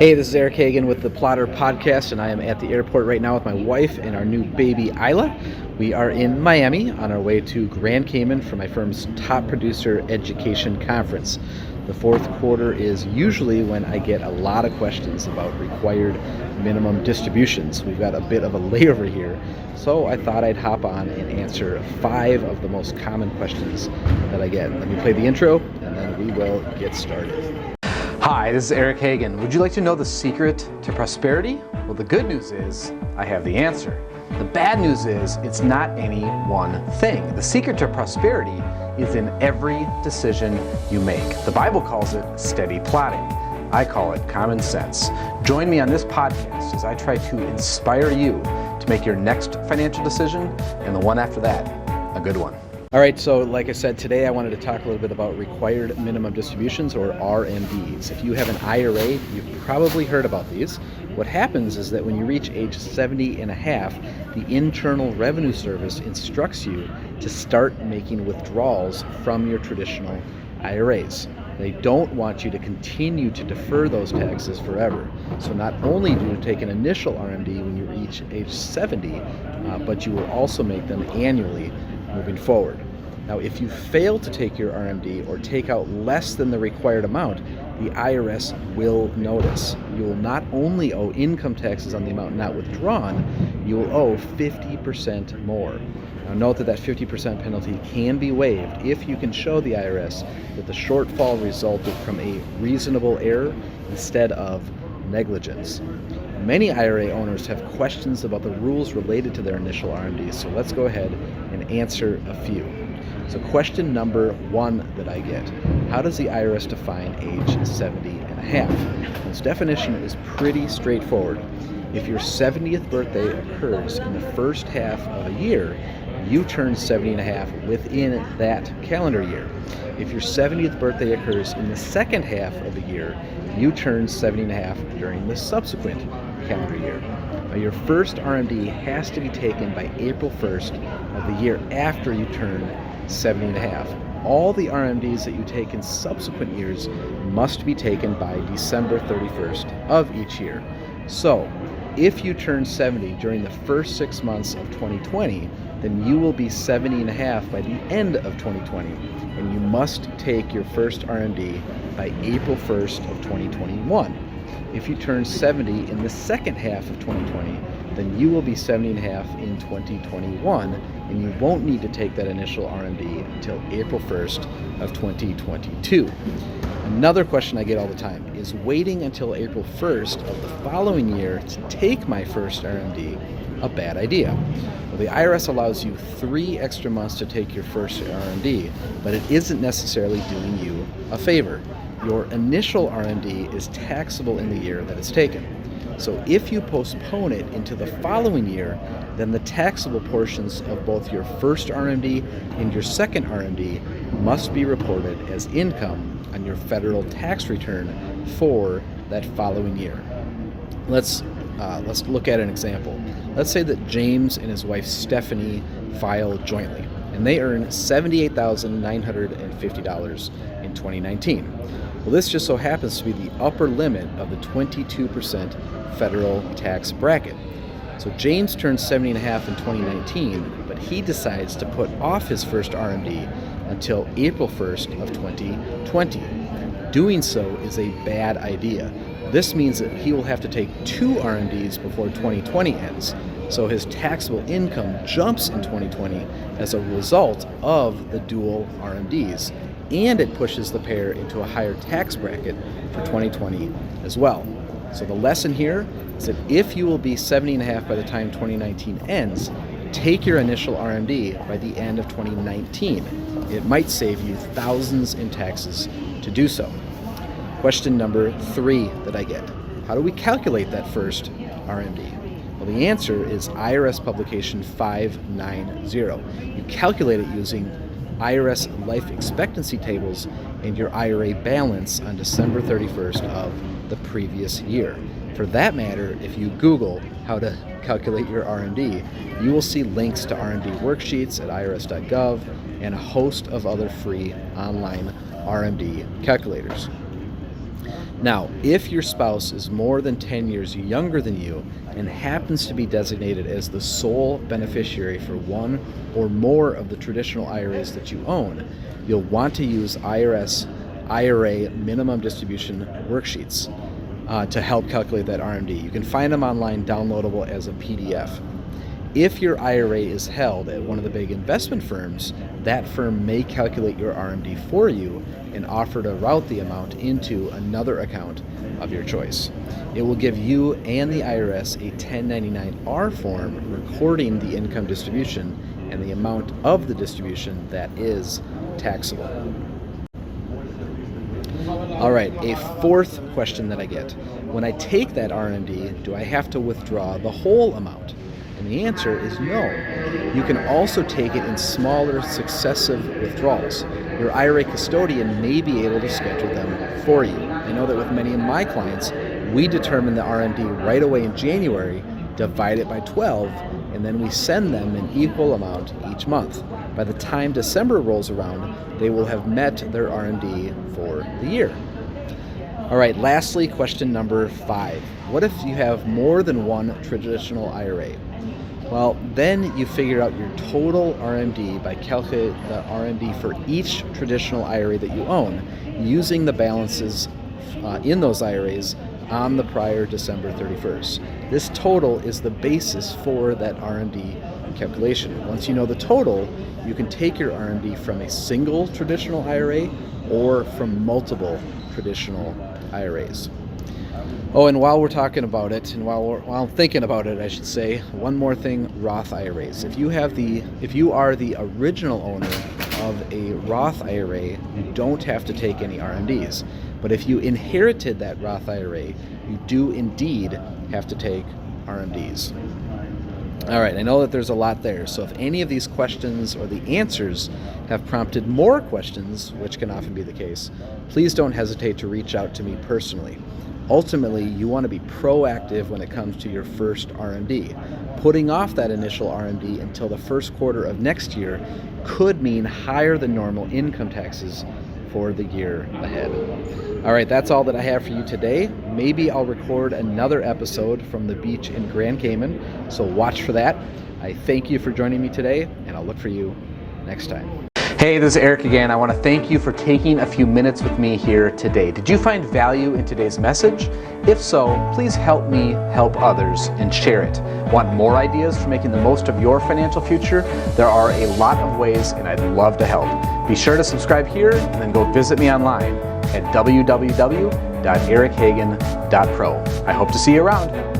Hey, this is Eric Hagen with the Plotter Podcast, and I am at the airport right now with my wife and our new baby, Isla. We are in Miami on our way to Grand Cayman for my firm's Top Producer Education Conference. The fourth quarter is usually when I get a lot of questions about required minimum distributions. We've got a bit of a layover here, so I thought I'd hop on and answer 5 of the most common questions that I get. Let me play the intro, and then we will get started. Hi, this is Eric Hagen. Would you like to know the secret to prosperity? Well, the good news is I have the answer. The bad news is it's not any one thing. The secret to prosperity is in every decision you make. The Bible calls it steady plotting. I call it common sense. Join me on this podcast as I try to inspire you to make your next financial decision and the one after that a good one. All right, so like I said, today I wanted to talk a little bit about required minimum distributions, or RMDs. If you have an IRA, you've probably heard about these. What happens is that when you reach age 70 and a half, the Internal Revenue Service instructs you to start making withdrawals from your traditional IRAs. They don't want you to continue to defer those taxes forever. So not only do you take an initial RMD when you reach age 70, but you will also make them annually moving forward. Now, if you fail to take your RMD or take out less than the required amount, the IRS will notice. You will not only owe income taxes on the amount not withdrawn, you will owe 50% more. Now, note that 50% penalty can be waived if you can show the IRS that the shortfall resulted from a reasonable error instead of negligence. Many IRA owners have questions about the rules related to their initial RMDs, so let's go ahead and answer a few. So question number 1 that I get: how does the IRS define age 70 and a half? This definition is pretty straightforward. If your 70th birthday occurs in the first half of a year, you turn 70 and a half within that calendar year. If your 70th birthday occurs in the second half of the year, you turn 70 and a half during the subsequent calendar year. Now, your first RMD has to be taken by April 1st of the year after you turn 70 and a half. All the RMDs that you take in subsequent years must be taken by December 31st of each year. So, if you turn 70 during the first 6 months of 2020, then you will be 70 and a half by the end of 2020, and you must take your first RMD by April 1st of 2021. If you turn 70 in the second half of 2020, then you will be 70 and a half in 2021, and you won't need to take that initial RMD until April 1st of 2022. Another question I get all the time is waiting until April 1st of the following year to take my first RMD a bad idea? Well, the IRS allows you 3 extra months to take your first RMD, but it isn't necessarily doing you a favor. Your initial RMD is taxable in the year that it's taken. So if you postpone it into the following year, then the taxable portions of both your first RMD and your second RMD must be reported as income on your federal tax return for that following year. Let's look at an example. Let's say that James and his wife Stephanie file jointly, and they earn $78,950 in 2019. Well, this just so happens to be the upper limit of the 22% federal tax bracket. So James turns 70 and a half in 2019, but he decides to put off his first RMD until April 1st of 2020. Doing so is a bad idea. This means that he will have to take 2 RMDs before 2020 ends. So his taxable income jumps in 2020 as a result of the dual RMDs, and it pushes the pair into a higher tax bracket for 2020 as well. So the lesson here is that if you will be 70 and a half by the time 2019 ends, take your initial RMD by the end of 2019. It might save you thousands in taxes to do so. Question number 3 that I get: how do we calculate that first RMD? Well, the answer is IRS publication 590. You calculate it using IRS life expectancy tables and your IRA balance on December 31st of the previous year. For that matter, if you Google how to calculate your RMD, you will see links to RMD worksheets at irs.gov and a host of other free online RMD calculators. Now, if your spouse is more than 10 years younger than you and happens to be designated as the sole beneficiary for one or more of the traditional IRAs that you own, you'll want to use IRA minimum distribution worksheets to help calculate that RMD. You can find them online downloadable as a PDF. If your IRA is held at one of the big investment firms, that firm may calculate your RMD for you and offer to route the amount into another account of your choice. It will give you and the IRS a 1099-R form recording the income distribution and the amount of the distribution that is taxable. All right, a fourth question that I get. When I take that RMD, do I have to withdraw the whole amount? And the answer is no. You can also take it in smaller successive withdrawals. Your IRA custodian may be able to schedule them for you. I know that with many of my clients, we determine the RMD right away in January, divide it by 12, and then we send them an equal amount each month. By the time December rolls around, they will have met their RMD for the year. All right, lastly, question number 5. What if you have more than one traditional IRA? Well, then you figure out your total RMD by calculating the RMD for each traditional IRA that you own, using the balances in those IRAs on the prior December 31st. This total is the basis for that RMD calculation. Once you know the total, you can take your RMD from a single traditional IRA or from multiple traditional IRAs. Oh, and while we're talking about it, and while I'm thinking about it, I should say, one more thing: Roth IRAs. If you are the original owner of a Roth IRA, you don't have to take any RMDs. But if you inherited that Roth IRA, you do indeed have to take RMDs. All right, I know that there's a lot there, so if any of these questions or the answers have prompted more questions, which can often be the case, please don't hesitate to reach out to me personally. Ultimately, you want to be proactive when it comes to your first RMD. Putting off that initial RMD until the first quarter of next year could mean higher than normal income taxes for the year ahead. All right, that's all that I have for you today. Maybe I'll record another episode from the beach in Grand Cayman, so watch for that. I thank you for joining me today, and I'll look for you next time. Hey, this is Eric again. I want to thank you for taking a few minutes with me here today. Did you find value in today's message? If so, please help me help others and share it. Want more ideas for making the most of your financial future? There are a lot of ways, and I'd love to help. Be sure to subscribe here and then go visit me online at www.erichagen.pro. I hope to see you around.